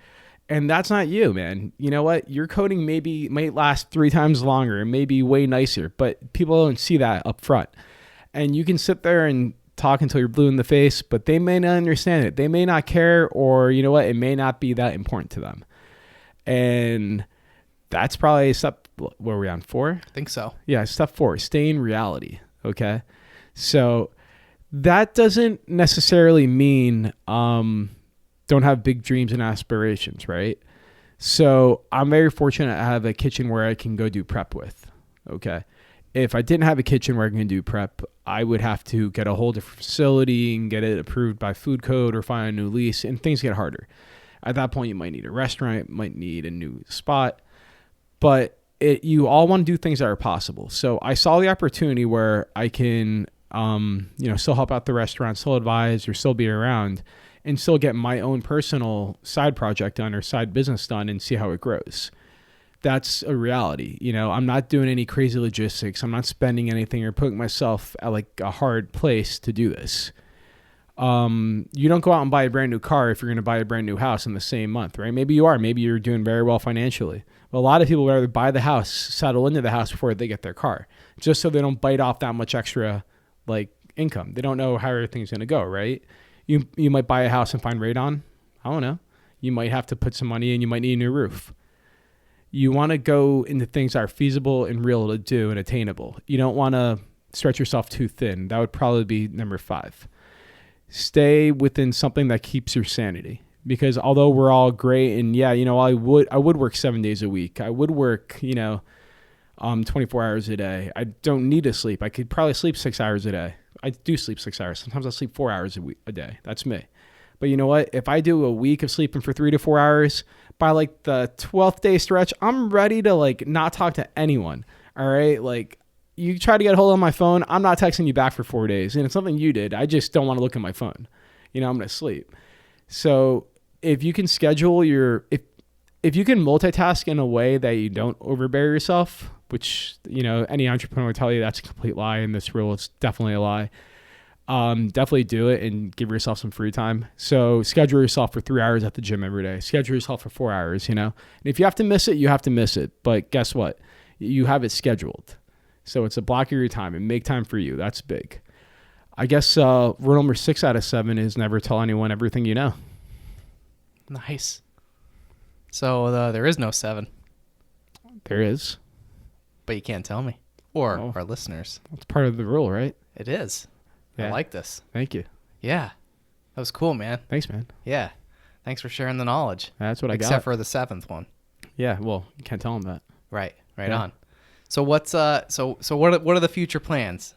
And that's not you, man. You know what? Your coating might last 3 times longer and maybe way nicer, but people don't see that up front. And you can sit there and talk until you're blue in the face, but they may not understand it. They may not care, or you know what? It may not be that important to them. And that's probably step, where are we on, 4? I think so. Yeah, step 4, stay in reality, okay? So that doesn't necessarily mean don't have big dreams and aspirations, right? So I'm very fortunate to have a kitchen where I can go do prep with, okay? If I didn't have a kitchen where I can do prep, I would have to get a whole different facility and get it approved by food code or find a new lease, and things get harder. At that point, you might need a restaurant, might need a new spot, but you all want to do things that are possible. So I saw the opportunity where I can, still help out the restaurant, still advise, or still be around, and still get my own personal side project done or side business done and see how it grows. That's a reality. I'm not doing any crazy logistics. I'm not spending anything or putting myself at like a hard place to do this. You don't go out and buy a brand new car if you're going to buy a brand new house in the same month, right? Maybe you are. Maybe you're doing very well financially. But a lot of people would rather buy the house, settle into the house before they get their car, just so they don't bite off that much extra like income. They don't know how everything's going to go, right? You might buy a house and find radon. I don't know. You might have to put some money in. You might need a new roof. You want to go into things that are feasible and real to do and attainable. You don't want to stretch yourself too thin. That would probably be number 5. Stay within something that keeps your sanity. Because although we're all great, and yeah, I would work 7 days a week. I would work, 24 hours a day. I don't need to sleep. I could probably sleep 6 hours a day. I do sleep 6 hours. Sometimes I sleep 4 hours a day. That's me. But you know what? If I do a week of sleeping for 3 to 4 hours, by like the 12th day stretch, I'm ready to like not talk to anyone. All right. Like you try to get a hold of my phone, I'm not texting you back for 4 days. And it's something you did. I just don't want to look at my phone. I'm going to sleep. So if you can schedule if you can multitask in a way that you don't overbear yourself, which, any entrepreneur will tell you that's a complete lie. And this rule is definitely a lie. Definitely do it and give yourself some free time. So schedule yourself for 3 hours at the gym every day. Schedule yourself for 4 hours, And if you have to miss it, you have to miss it. But guess what? You have it scheduled. So it's a block of your time and make time for you. That's big. I guess rule number 6 out of 7 is never tell anyone everything you know. Nice. So there is no 7. There is. But you can't tell me. Or Oh. our listeners. That's part of the rule, right? It is. Yeah. I like this. Thank you. Yeah. That was cool, man. Thanks, man. Yeah. Thanks for sharing the knowledge. That's what I got. Except for the 7th one. Yeah, well, you can't tell them that. Right. Right Yeah. on. So what's so what are the future plans?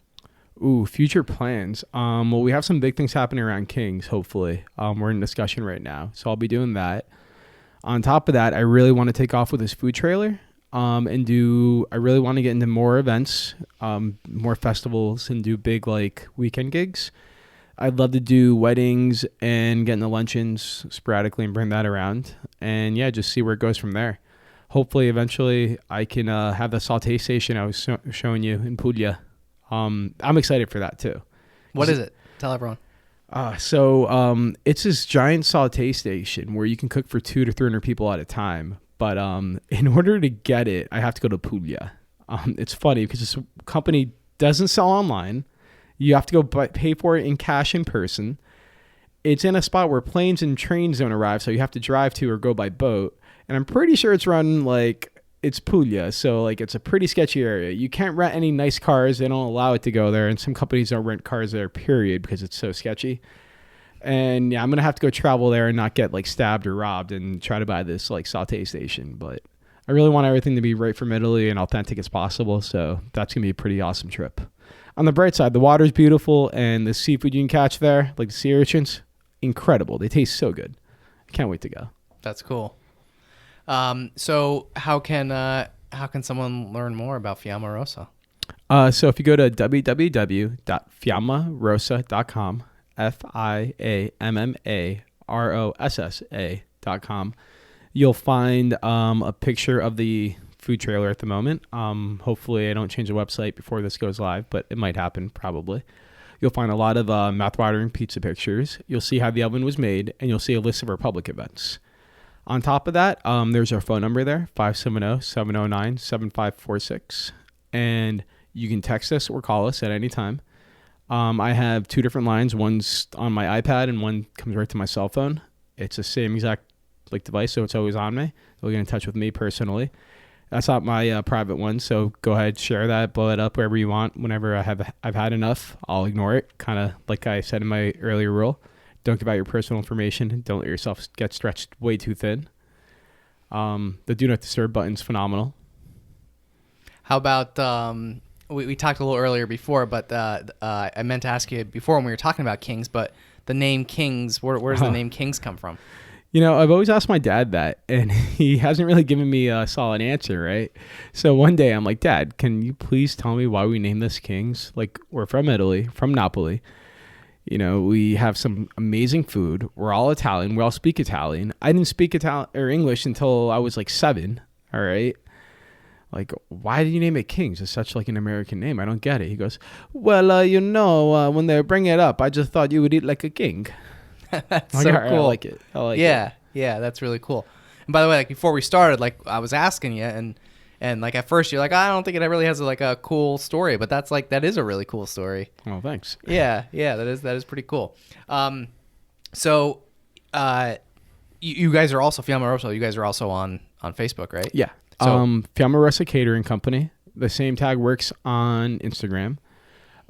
Ooh, future plans. Well, we have some big things happening around Kings, hopefully. We're in discussion right now, so I'll be doing that. On top of that, I really want to take off with this food trailer. I really want to get into more events, more festivals, and do big like weekend gigs. I'd love to do weddings and get into luncheons sporadically and bring that around. And yeah, just see where it goes from there. Hopefully, eventually, I can have the saute station I was showing you in Puglia. I'm excited for that too. What is it? Tell everyone. It's this giant saute station where you can cook for 200 to 300 people at a time. But in order to get it, I have to go to Puglia. It's funny because this company doesn't sell online. You have to go pay for it in cash in person. It's in a spot where planes and trains don't arrive, so you have to drive to or go by boat. And I'm pretty sure it's run like it's Puglia, so like it's a pretty sketchy area. You can't rent any nice cars. They don't allow it to go there, and some companies don't rent cars there, period, because it's so sketchy. And yeah, I'm going to have to go travel there and not get like stabbed or robbed and try to buy this like saute station. But I really want everything to be right from Italy and authentic as possible. So that's going to be a pretty awesome trip. On the bright side, the water's beautiful and the seafood you can catch there, like the sea urchins, incredible. They taste so good. I can't wait to go. That's cool. So how can someone learn more about Fiamma Rossa? So if you go to www.fiammarossa.com, FIAMMAROSSA.com, you'll find a picture of the food trailer at the moment. Hopefully I don't change the website before this goes live, but it might happen probably. You'll find a lot of mouth-watering pizza pictures. You'll see how the oven was made, and you'll see a list of our public events. On top of that, there's our phone number there, 570-709-7546. And you can text us or call us at any time. I have 2 different lines. One's on my iPad and one comes right to my cell phone. It's the same exact like device, so it's always on me. They'll get in touch with me personally. That's not my private one, so go ahead, share that, blow it up wherever you want. Whenever I've had enough, I'll ignore it. Kind of like I said in my earlier rule. Don't give out your personal information. Don't let yourself get stretched way too thin. The do not disturb button's phenomenal. How about we talked a little earlier before, but I meant to ask you before when we were talking about Kings, but the name Kings, where does the name Kings come from? You know, I've always asked my dad that, and he hasn't really given me a solid answer, right? So one day I'm like, Dad, can you please tell me why we named this Kings? Like, we're from Italy, from Napoli. You know, we have some amazing food. We're all Italian. We all speak Italian. I didn't speak Italian or English until I was like 7. All right. Like, why did you name it Kings? It's such like an American name. I don't get it. He goes, well, when they bring it up, I just thought you would eat like a king. That's like, so right, cool. I like it. Yeah, that's really cool. And by the way, like before we started, like I was asking you, and like at first you're like, I don't think it really has like a cool story, but that is a really cool story. Oh, thanks. Yeah, that is pretty cool. So, you guys are also Fiamma Rossa. You guys are also on Facebook, right? Yeah. So, Fiamma Rossa Catering Company. The same tag works on Instagram.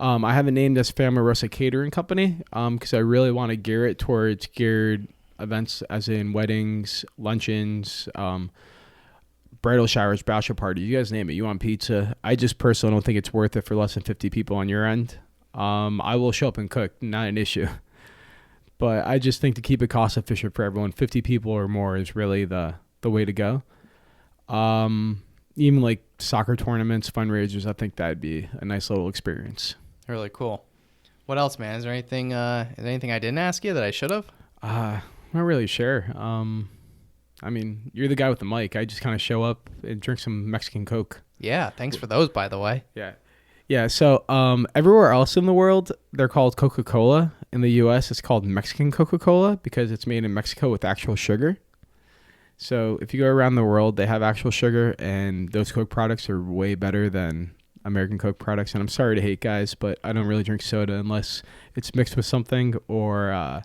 I have it named as Fiamma Rossa Catering Company because I really want to gear it towards geared events, as in weddings, luncheons, bridal showers, bachelor parties. You guys name it. You want pizza? I just personally don't think it's worth it for less than 50 people on your end. I will show up and cook, not an issue. But I just think to keep it cost efficient for everyone, 50 people or more is really the way to go. Even like soccer tournaments, fundraisers, I think that'd be a nice little experience. really cool. What else, man? Is there anything I didn't ask you that I should have? Not really sure. I mean, you're the guy with the mic. I just kind of show up and drink some Mexican Coke. Yeah, thanks for those, by the way. Yeah. So everywhere else in the world, they're called Coca-Cola. In the U.S., it's called Mexican Coca-Cola because it's made in Mexico with actual sugar. So if you go around the world, they have actual sugar, and those Coke products are way better than American Coke products. And I'm sorry to hate guys, but I don't really drink soda unless it's mixed with something or,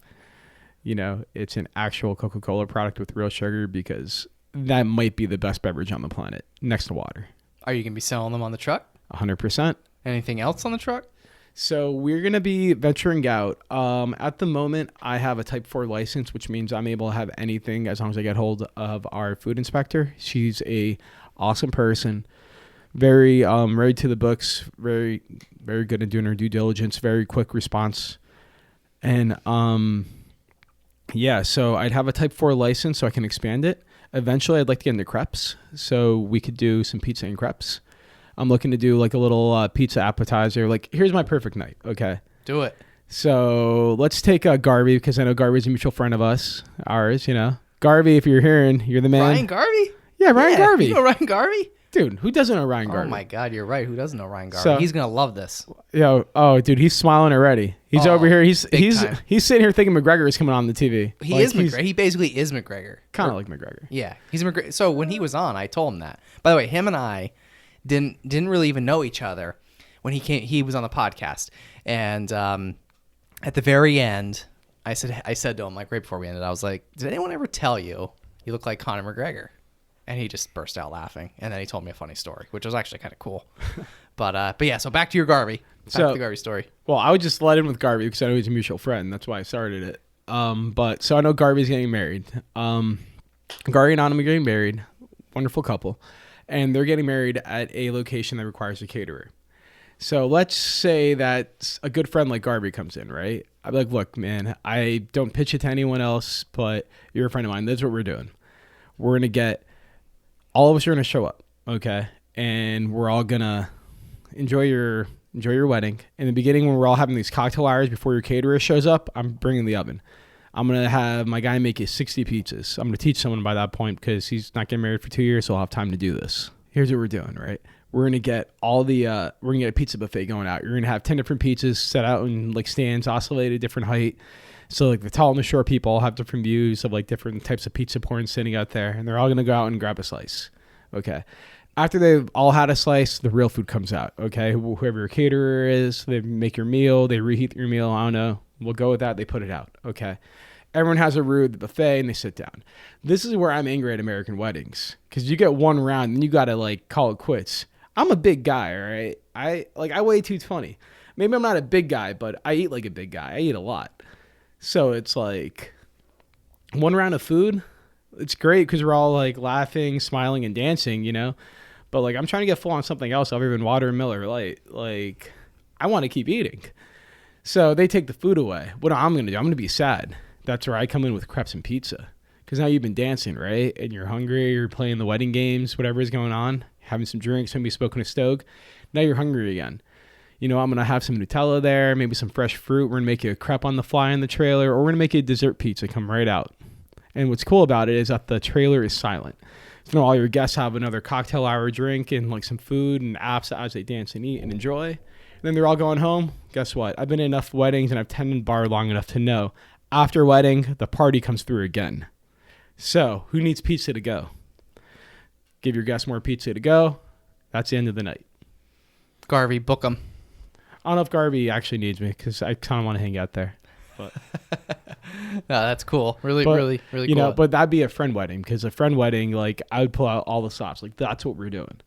it's an actual Coca-Cola product with real sugar, because that might be the best beverage on the planet next to water. Are you going to be selling them on the truck? 100%. Anything else on the truck? So we're going to be venturing out. At the moment, I have a Type 4 license, which means I'm able to have anything as long as I get hold of our food inspector. She's a awesome person, very ready to the books, very, very good at doing her due diligence, very quick response. And yeah, so I'd have a Type 4 license so I can expand it. Eventually, I'd like to get into crepes, so we could do some pizza and crepes. I'm looking to do like a little pizza appetizer. Like, here's my perfect night. Okay. Do it. So let's take Garvey, because I know Garvey's a mutual friend of ours, you know. Garvey, if you're hearing, you're the man. Ryan Garvey? Yeah, Ryan Garvey. You know Ryan Garvey? Dude, who doesn't know Ryan Garvey? Oh my God, you're right. Who doesn't know Ryan Garvey? So, he's going to love this. Oh, dude, he's smiling already. He's over here. He's sitting here thinking McGregor is coming on the TV. He is McGregor. He basically is McGregor. Kind of like McGregor. Yeah, he's McGregor. So when he was on, I told him that. By the way, him and I didn't really even know each other when he was on the podcast. And at the very end, I said to him, like right before we ended, I was like, did anyone ever tell you look like Conor McGregor? And he just burst out laughing. And then he told me a funny story, which was actually kind of cool. But yeah, so back to your Garvey. Back to the Garvey story. Well, I would just let in with Garvey because I know he's a mutual friend. That's why I started it. But so I know Garvey's getting married. Garvey and Anna are getting married. Wonderful couple. And they're getting married at a location that requires a caterer. So let's say that a good friend like Garvey comes in, right? I'd be like, look, man, I don't pitch it to anyone else, but you're a friend of mine. This is what we're doing. We're going to get... all of us are going to show up, okay? And we're all going to enjoy your wedding. In the beginning, when we're all having these cocktail hours before your caterer shows up, I'm bringing the oven. I'm going to have my guy make you 60 pizzas. I'm going to teach someone by that point because he's not getting married for 2 years, so I'll have time to do this. Here's what we're doing, right? We're going to get we're going to get a pizza buffet going out. You're going to have 10 different pizzas set out in like stands, oscillated different height. So like the tall and the short people all have different views of like different types of pizza porn sitting out there, and they're all going to go out and grab a slice. Okay. After they've all had a slice, the real food comes out. Okay. Whoever your caterer is, they make your meal, they reheat your meal. I don't know. We'll go with that. They put it out. Okay. Everyone has a roux, the buffet, and they sit down. This is where I'm angry at American weddings, because you get one round and you got to like call it quits. I'm a big guy. All right. I weigh 220. Maybe I'm not a big guy, but I eat like a big guy. I eat a lot. So it's like one round of food. It's great because we're all like laughing, smiling, and dancing, you know. But like I'm trying to get full on something else other than water and Miller Lite. Like I want to keep eating. So they take the food away. What I'm going to do, I'm going to be sad. That's where I come in with crepes and pizza. Because now you've been dancing, right? And you're hungry. You're playing the wedding games, whatever is going on. Having some drinks, maybe smoking a stoke. Now you're hungry again. You know, I'm going to have some Nutella there, maybe some fresh fruit. We're going to make you a crepe on the fly in the trailer, or we're going to make you a dessert pizza come right out. And what's cool about it is that the trailer is silent. So all your guests have another cocktail hour drink and like some food and apps as they dance and eat and enjoy. And then they're all going home. Guess what? I've been in enough weddings and I've tended bar long enough to know after wedding, the party comes through again. So who needs pizza to go? Give your guests more pizza to go. That's the end of the night. Garvey, book them. I don't know if Garvey actually needs me because I kind of want to hang out there. But no, that's cool. Really cool. You know, but that'd be a friend wedding, because a friend wedding, like I would pull out all the stops. Like that's what we're doing.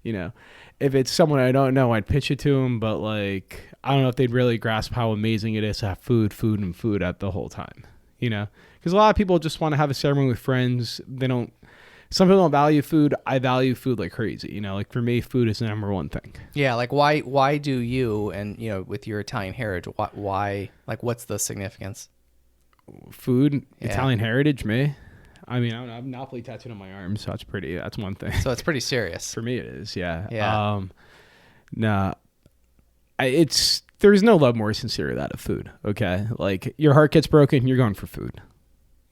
You know, if it's someone I don't know, I'd pitch it to them. But like, I don't know if they'd really grasp how amazing it is to have food at the whole time. You know, because a lot of people just want to have a ceremony with friends. Some people don't value food. I value food like crazy. You know, like for me, food is the number one thing. Yeah. Like why do you, and you know, with your Italian heritage, why like what's the significance? Food, yeah. Italian heritage, me. I mean, I don't know. I have Napoli tattooed on my arm, so that's one thing. So it's pretty serious. For me, it is. Yeah. Yeah. There's no love more sincere than that of food. Okay. Like your heart gets broken, you're going for food.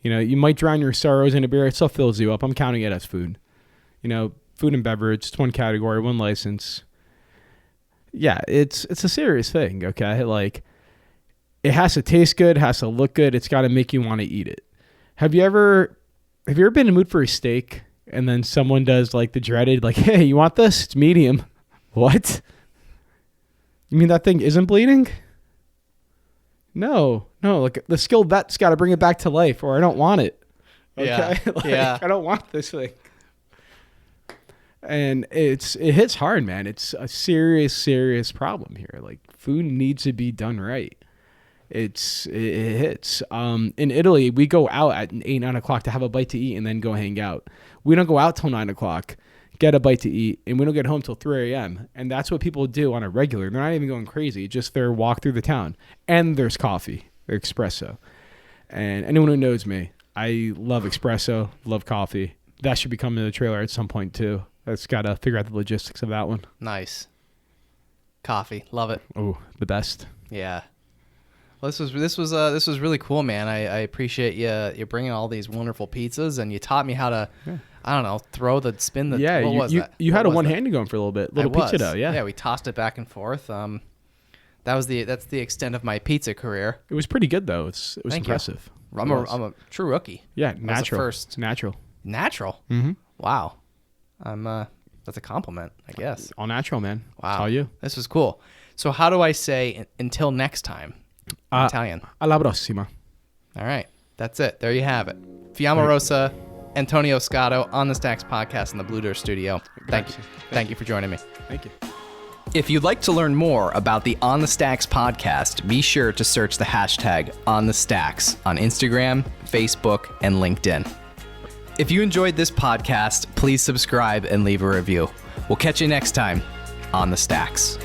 You know, you might drown your sorrows in a beer. It still fills you up. I'm counting it as food. You know, food and beverage. It's one category, one license. Yeah, it's a serious thing, okay? Like, it has to taste good, has to look good. It's got to make you want to eat it. Have you ever been in the mood for a steak and then someone does like the dreaded, like, hey, you want this? It's medium. What? You mean that thing isn't bleeding? No, like the skilled vet's got to bring it back to life, or I don't want it. Okay, Yeah. like, Yeah. I don't want this thing. And it hits hard, man. It's a serious problem here. Like, food needs to be done right. It hits. In Italy, we go out at 8-9 o'clock to have a bite to eat and then go hang out. We don't go out till 9 o'clock, get a bite to eat, and we don't get home till 3 a.m. And that's what people do on a regular. They're not even going crazy. Just their walk through the town. And there's coffee, or espresso. And anyone who knows me, I love espresso, love coffee. That should be coming to the trailer at some point too. That's got to figure out the logistics of that one. Nice. Coffee, love it. Oh, the best. Yeah. Well, this was really cool, man. I appreciate you bringing all these wonderful pizzas, and you taught me how to, I don't know, spin the. Yeah, what was that? You had a one-handed going for a little bit. Little pizza dough, yeah. Yeah, we tossed it back and forth. That's the extent of my pizza career. It was pretty good though. It was impressive. I'm a true rookie. Yeah, natural. First. Natural. Mm-hmm. Wow. That's a compliment, I guess. All natural, man. Wow. That's all you. This was cool. So how do I say until next time in Italian? Alla prossima. All right. That's it. There you have it. Fiamma Rossa, Antonio Scotto on the Stacks podcast in the Blue Door Studio. Thank you. Thank you for joining me. Thank you. If you'd like to learn more about the On the Stacks podcast, be sure to search the hashtag On the Stacks on Instagram, Facebook, and LinkedIn. If you enjoyed this podcast, please subscribe and leave a review. We'll catch you next time on the Stacks.